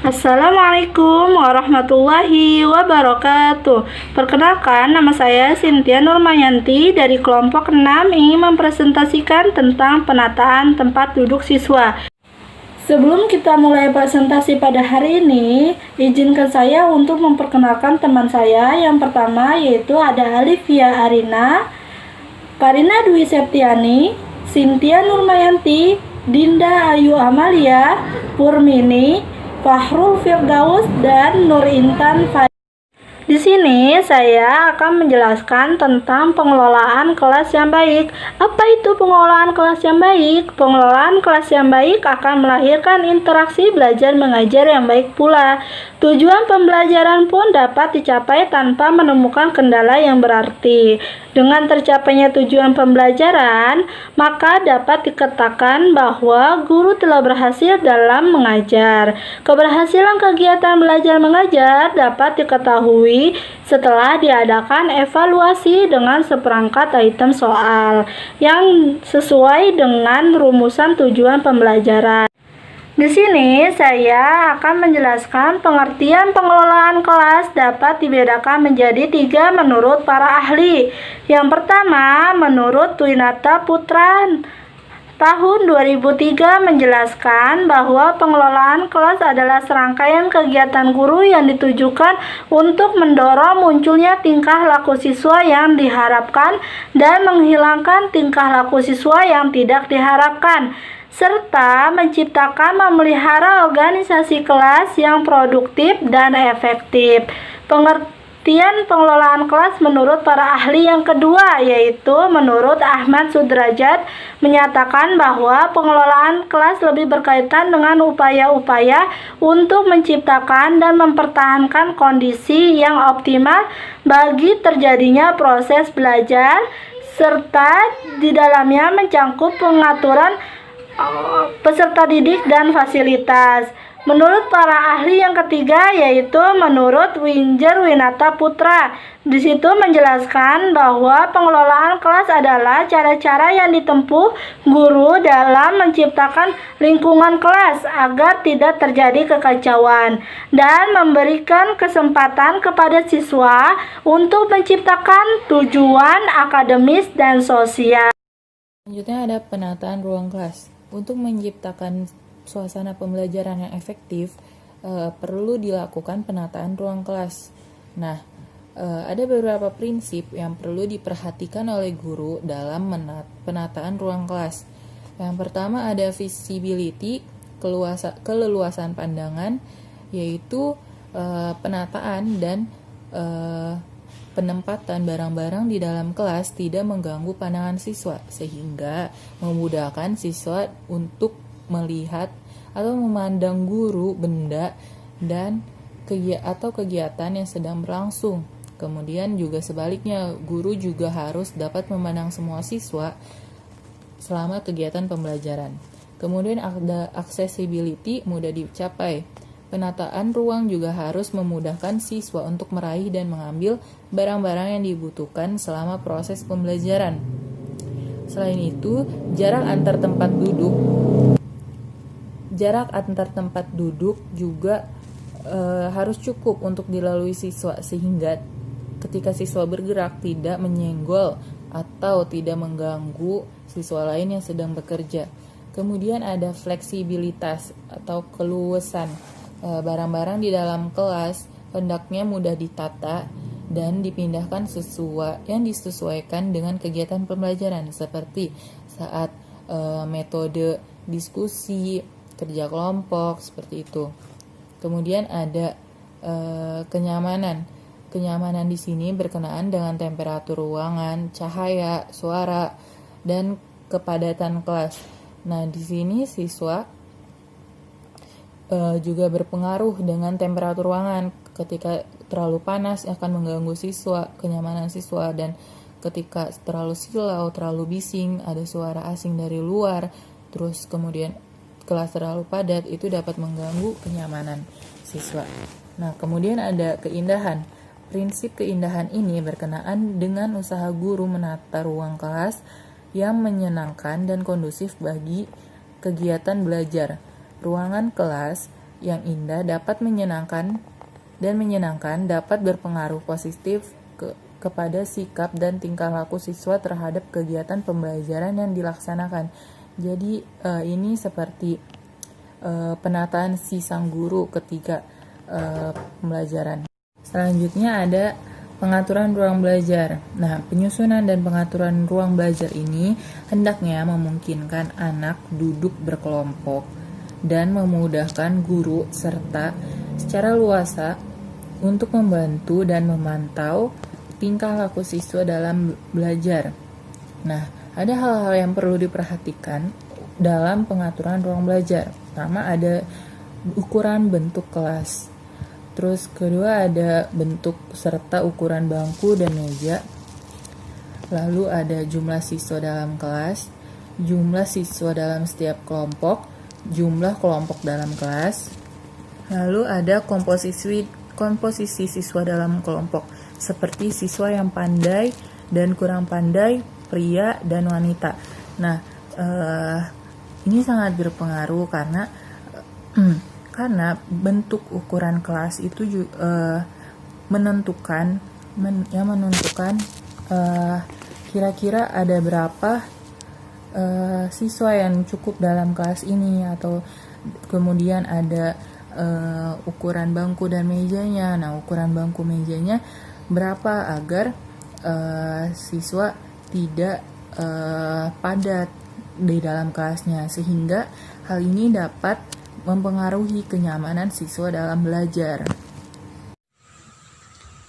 Assalamualaikum warahmatullahi wabarakatuh. Perkenalkan, nama saya Cynthia Nurmayanti dari kelompok 6 ingin mempresentasikan tentang penataan tempat duduk siswa. Sebelum kita mulai presentasi pada hari ini, izinkan saya untuk memperkenalkan teman saya. Yang pertama yaitu ada Alivia Arina, Karina Dwi Septiani, Cynthia Nurmayanti, Dinda Ayu Amalia, Purmini, Fahrul Firdaus, dan Nur Intan Fadil. Di sini saya akan menjelaskan tentang pengelolaan kelas yang baik. Apa itu pengelolaan kelas yang baik? Pengelolaan kelas yang baik akan melahirkan interaksi belajar mengajar yang baik pula. Tujuan pembelajaran pun dapat dicapai tanpa menemukan kendala yang berarti. Dengan tercapainya tujuan pembelajaran, maka dapat dikatakan bahwa guru telah berhasil dalam mengajar. Keberhasilan kegiatan belajar mengajar dapat diketahui setelah diadakan evaluasi dengan seperangkat item soal yang sesuai dengan rumusan tujuan pembelajaran. Di sini saya akan menjelaskan pengertian pengelolaan kelas dapat dibedakan menjadi 3 menurut para ahli. Yang pertama, menurut Twinata Putra tahun 2003 menjelaskan bahwa pengelolaan kelas adalah serangkaian kegiatan guru yang ditujukan untuk mendorong munculnya tingkah laku siswa yang diharapkan dan menghilangkan tingkah laku siswa yang tidak diharapkan, serta menciptakan memelihara organisasi kelas yang produktif dan efektif. Pengertian pengelolaan kelas menurut para ahli yang kedua yaitu menurut Ahmad Sudrajat menyatakan bahwa pengelolaan kelas lebih berkaitan dengan upaya-upaya untuk menciptakan dan mempertahankan kondisi yang optimal bagi terjadinya proses belajar, serta di dalamnya mencangkup pengaturan peserta didik dan fasilitas. Menurut para ahli yang ketiga yaitu menurut Winjer Winata Putra, di situ menjelaskan bahwa pengelolaan kelas adalah cara-cara yang ditempuh guru dalam menciptakan lingkungan kelas agar tidak terjadi kekacauan dan memberikan kesempatan kepada siswa untuk menciptakan tujuan akademis dan sosial. Selanjutnya ada penataan ruang kelas. Untuk menciptakan suasana pembelajaran yang efektif, perlu dilakukan penataan ruang kelas. Nah, ada beberapa prinsip yang perlu diperhatikan oleh guru dalam penataan ruang kelas. Yang pertama ada visibility, keleluasan pandangan, yaitu penataan dan penempatan barang-barang di dalam kelas tidak mengganggu pandangan siswa, sehingga memudahkan siswa untuk melihat atau memandang guru, benda, dan kegiatan yang sedang berlangsung. Kemudian juga sebaliknya, guru juga harus dapat memandang semua siswa selama kegiatan pembelajaran. Kemudian ada accessibility, mudah dicapai. Penataan ruang juga harus memudahkan siswa untuk meraih dan mengambil barang-barang yang dibutuhkan selama proses pembelajaran. Selain itu, jarak antar tempat duduk juga harus cukup untuk dilalui siswa, sehingga ketika siswa bergerak tidak menyenggol atau tidak mengganggu siswa lain yang sedang bekerja. Kemudian ada fleksibilitas atau keluasan. Barang-barang di dalam kelas hendaknya mudah ditata dan dipindahkan yang disesuaikan dengan kegiatan pembelajaran, seperti saat metode diskusi, kerja kelompok, seperti itu. Kemudian ada kenyamanan. Kenyamanan di sini berkenaan dengan temperatur ruangan, cahaya, suara, dan kepadatan kelas. Nah, di sini siswa juga berpengaruh dengan temperatur ruangan. Ketika terlalu panas akan mengganggu siswa, kenyamanan siswa, dan ketika terlalu silau, terlalu bising, ada suara asing dari luar, terus kemudian kelas terlalu padat, itu dapat mengganggu kenyamanan siswa. Nah, kemudian ada keindahan. Prinsip keindahan ini berkenaan dengan usaha guru menata ruang kelas yang menyenangkan dan kondusif bagi kegiatan belajar. Ruangan kelas yang indah dapat menyenangkan dapat berpengaruh positif kepada sikap dan tingkah laku siswa terhadap kegiatan pembelajaran yang dilaksanakan. Jadi ini seperti penataan si sang guru ketika pembelajaran. Selanjutnya ada pengaturan ruang belajar. Nah, penyusunan dan pengaturan ruang belajar ini hendaknya memungkinkan anak duduk berkelompok dan memudahkan guru serta secara luasa untuk membantu dan memantau tingkah laku siswa dalam belajar. Nah, ada hal-hal yang perlu diperhatikan dalam pengaturan ruang belajar. Pertama ada ukuran bentuk kelas. Terus kedua ada bentuk serta ukuran bangku dan meja. Lalu ada jumlah siswa dalam kelas, jumlah siswa dalam setiap kelompok, jumlah kelompok dalam kelas. Lalu ada komposisi siswa dalam kelompok, seperti siswa yang pandai dan kurang pandai, pria dan wanita. Nah, ini sangat berpengaruh karena bentuk ukuran kelas itu menentukan kira-kira ada berapa siswa yang cukup dalam kelas ini, atau kemudian ada ukuran bangku dan mejanya. Nah, ukuran bangku mejanya berapa agar siswa tidak padat di dalam kelasnya, sehingga hal ini dapat mempengaruhi kenyamanan siswa dalam belajar.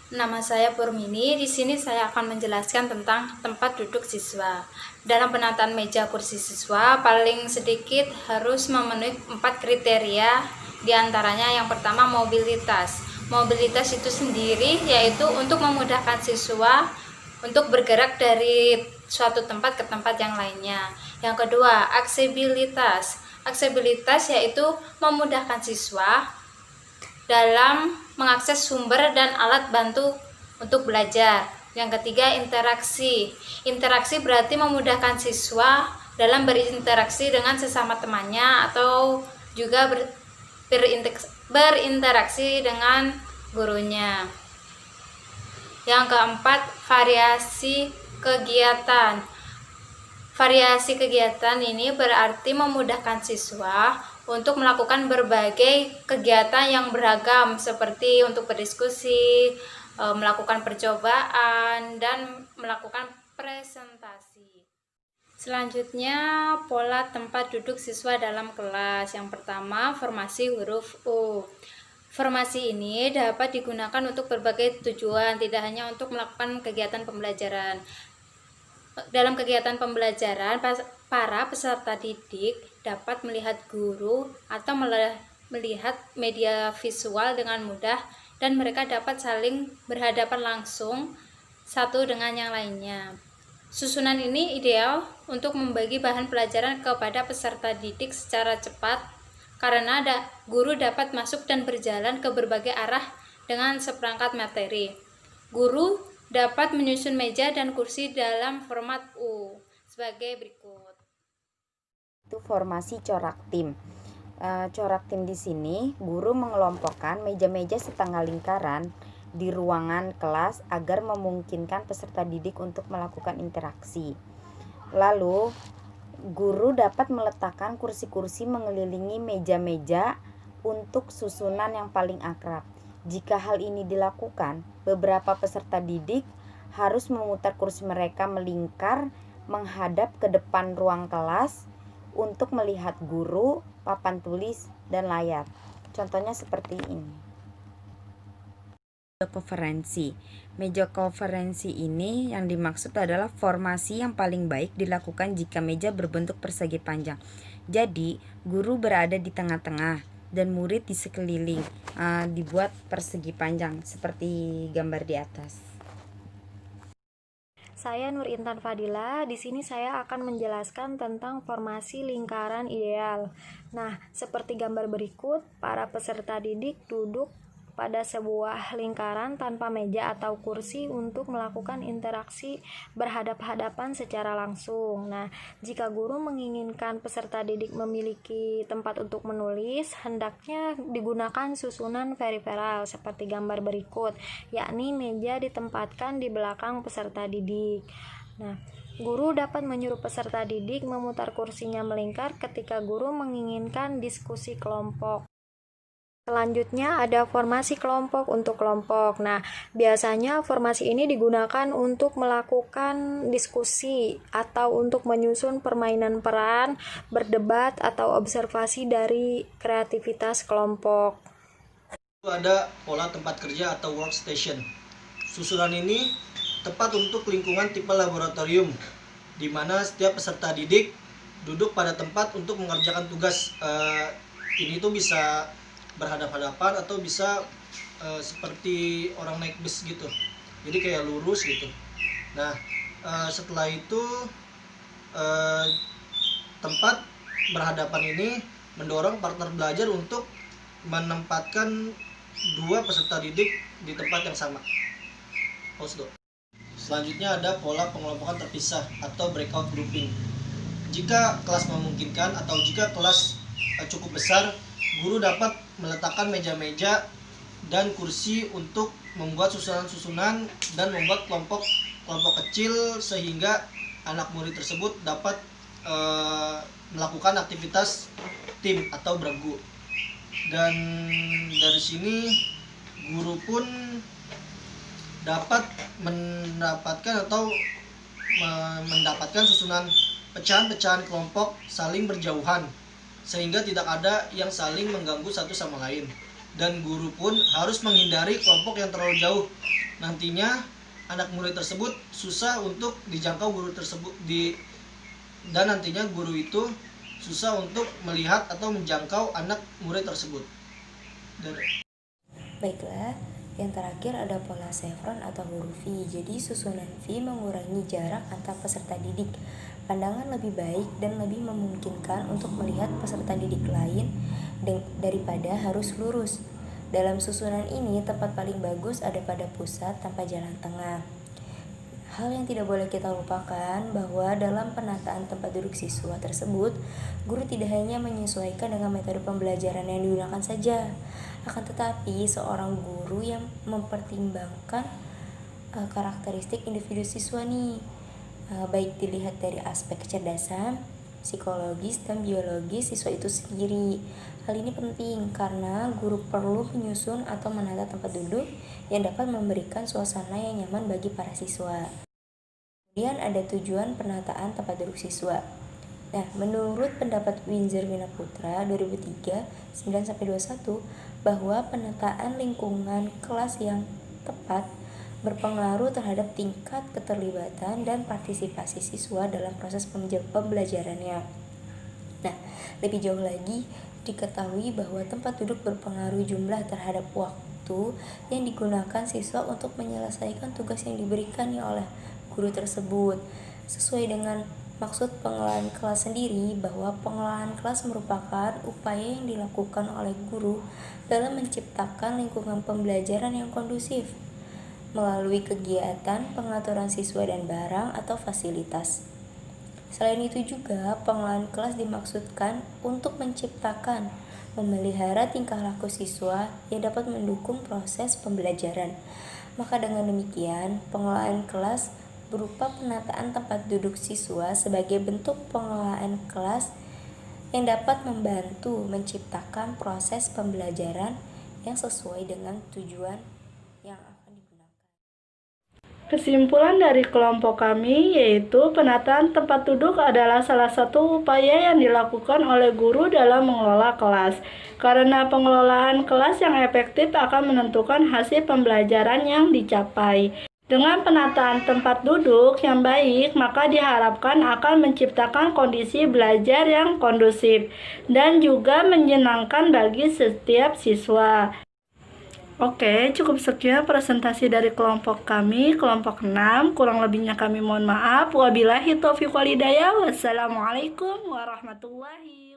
Nama saya Purmini. Di sini saya akan menjelaskan tentang tempat duduk siswa. Dalam penataan meja kursi siswa, paling sedikit harus memenuhi 4 kriteria. Di antaranya yang pertama mobilitas. Mobilitas itu sendiri yaitu untuk memudahkan siswa untuk bergerak dari suatu tempat ke tempat yang lainnya. Yang kedua, aksesibilitas. Aksesibilitas yaitu memudahkan siswa dalam mengakses sumber dan alat bantu untuk belajar. Yang ketiga, interaksi. Interaksi berarti memudahkan siswa dalam berinteraksi dengan sesama temannya atau juga berinteraksi dengan gurunya. Yang keempat, variasi kegiatan. Variasi kegiatan ini berarti memudahkan siswa untuk melakukan berbagai kegiatan yang beragam, seperti untuk berdiskusi, melakukan percobaan, dan melakukan presentasi. Selanjutnya, pola tempat duduk siswa dalam kelas. Yang pertama, formasi huruf U. Formasi ini dapat digunakan untuk berbagai tujuan, tidak hanya untuk melakukan kegiatan pembelajaran. Dalam kegiatan pembelajaran, para peserta didik dapat melihat guru atau melihat media visual dengan mudah, dan mereka dapat saling berhadapan langsung satu dengan yang lainnya. Susunan ini ideal untuk membagi bahan pelajaran kepada peserta didik secara cepat, karena guru dapat masuk dan berjalan ke berbagai arah dengan seperangkat materi. Guru dapat menyusun meja dan kursi dalam format U sebagai berikut. Itu formasi corak tim. Corak tim di sini guru mengelompokkan meja-meja setengah lingkaran di ruangan kelas agar memungkinkan peserta didik untuk melakukan interaksi. Lalu guru dapat meletakkan kursi-kursi mengelilingi meja-meja untuk susunan yang paling akrab. Jika hal ini dilakukan, beberapa peserta didik harus memutar kursi mereka melingkar menghadap ke depan ruang kelas untuk melihat guru, papan tulis, dan layar. Contohnya seperti ini. Meja konferensi. Meja konferensi ini yang dimaksud adalah formasi yang paling baik dilakukan jika meja berbentuk persegi panjang. Jadi, guru berada di tengah-tengah dan murid di sekeliling, dibuat persegi panjang seperti gambar di atas. Saya Nur Intan Fadila. Di sini saya akan menjelaskan tentang formasi lingkaran ideal. Nah, seperti gambar berikut, para peserta didik duduk pada sebuah lingkaran tanpa meja atau kursi untuk melakukan interaksi berhadap-hadapan secara langsung. Nah, jika guru menginginkan peserta didik memiliki tempat untuk menulis, hendaknya digunakan susunan periferal seperti gambar berikut, yakni meja ditempatkan di belakang peserta didik. Nah, guru dapat menyuruh peserta didik memutar kursinya melingkar ketika guru menginginkan diskusi kelompok. Selanjutnya ada formasi kelompok untuk kelompok. Nah, biasanya formasi ini digunakan untuk melakukan diskusi atau untuk menyusun permainan peran, berdebat, atau observasi dari kreativitas kelompok. Ada pola tempat kerja atau workstation. Susunan ini tepat untuk lingkungan tipe laboratorium, di mana setiap peserta didik duduk pada tempat untuk mengerjakan tugas. Ini tuh bisa berhadap-hadapan atau bisa seperti orang naik bus gitu, jadi kayak lurus gitu. Nah, setelah itu tempat berhadapan ini mendorong partner belajar untuk menempatkan dua peserta didik di tempat yang sama. Selanjutnya ada pola pengelompokan terpisah atau breakout grouping. Jika kelas memungkinkan atau jika kelas cukup besar, guru dapat meletakkan meja-meja dan kursi untuk membuat susunan-susunan dan membuat kelompok kecil sehingga anak murid tersebut dapat melakukan aktivitas tim atau bergu. Dan dari sini guru pun dapat mendapatkan susunan pecahan-pecahan kelompok saling berjauhan, sehingga tidak ada yang saling mengganggu satu sama lain. Dan guru pun harus menghindari kelompok yang terlalu jauh. Nantinya anak murid tersebut susah untuk dijangkau guru tersebut dan nantinya guru itu susah untuk melihat atau menjangkau anak murid tersebut. Baiklah, yang terakhir ada pola chevron atau huruf V. Jadi susunan V mengurangi jarak antar peserta didik. Pandangan lebih baik dan lebih memungkinkan untuk melihat peserta didik lain daripada harus lurus. Dalam susunan ini, tempat paling bagus ada pada pusat tanpa jalan tengah. Hal yang tidak boleh kita lupakan bahwa dalam penataan tempat duduk siswa tersebut, guru tidak hanya menyesuaikan dengan metode pembelajaran yang digunakan saja, akan tetapi seorang guru yang mempertimbangkan karakteristik individu siswa nih, baik dilihat dari aspek kecerdasan, psikologis, dan biologis siswa itu sendiri. Hal ini penting karena guru perlu menyusun atau menata tempat duduk yang dapat memberikan suasana yang nyaman bagi para siswa. Kemudian ada tujuan penataan tempat duduk siswa. Nah, menurut pendapat Windsor Winaputra 2003-9-21 bahwa penataan lingkungan kelas yang tepat berpengaruh terhadap tingkat keterlibatan dan partisipasi siswa dalam proses pembelajarannya. Nah, lebih jauh lagi, diketahui bahwa tempat duduk berpengaruh jumlah terhadap waktu yang digunakan siswa untuk menyelesaikan tugas yang diberikannya oleh guru tersebut. Sesuai dengan maksud pengelolaan kelas sendiri, bahwa pengelolaan kelas merupakan upaya yang dilakukan oleh guru dalam menciptakan lingkungan pembelajaran yang kondusif melalui kegiatan pengaturan siswa dan barang atau fasilitas. Selain itu juga, pengelolaan kelas dimaksudkan untuk menciptakan, memelihara tingkah laku siswa yang dapat mendukung proses pembelajaran. Maka dengan demikian, pengelolaan kelas berupa penataan tempat duduk siswa sebagai bentuk pengelolaan kelas yang dapat membantu menciptakan proses pembelajaran yang sesuai dengan tujuan yang akan digunakan. Kesimpulan dari kelompok kami yaitu penataan tempat duduk adalah salah satu upaya yang dilakukan oleh guru dalam mengelola kelas. Karena pengelolaan kelas yang efektif akan menentukan hasil pembelajaran yang dicapai. Dengan penataan tempat duduk yang baik, maka diharapkan akan menciptakan kondisi belajar yang kondusif dan juga menyenangkan bagi setiap siswa. Oke, cukup sekian presentasi dari kelompok kami, kelompok 6. Kurang lebihnya kami mohon maaf. Wabillahi taufiq wal hidayah. Wassalamualaikum warahmatullahi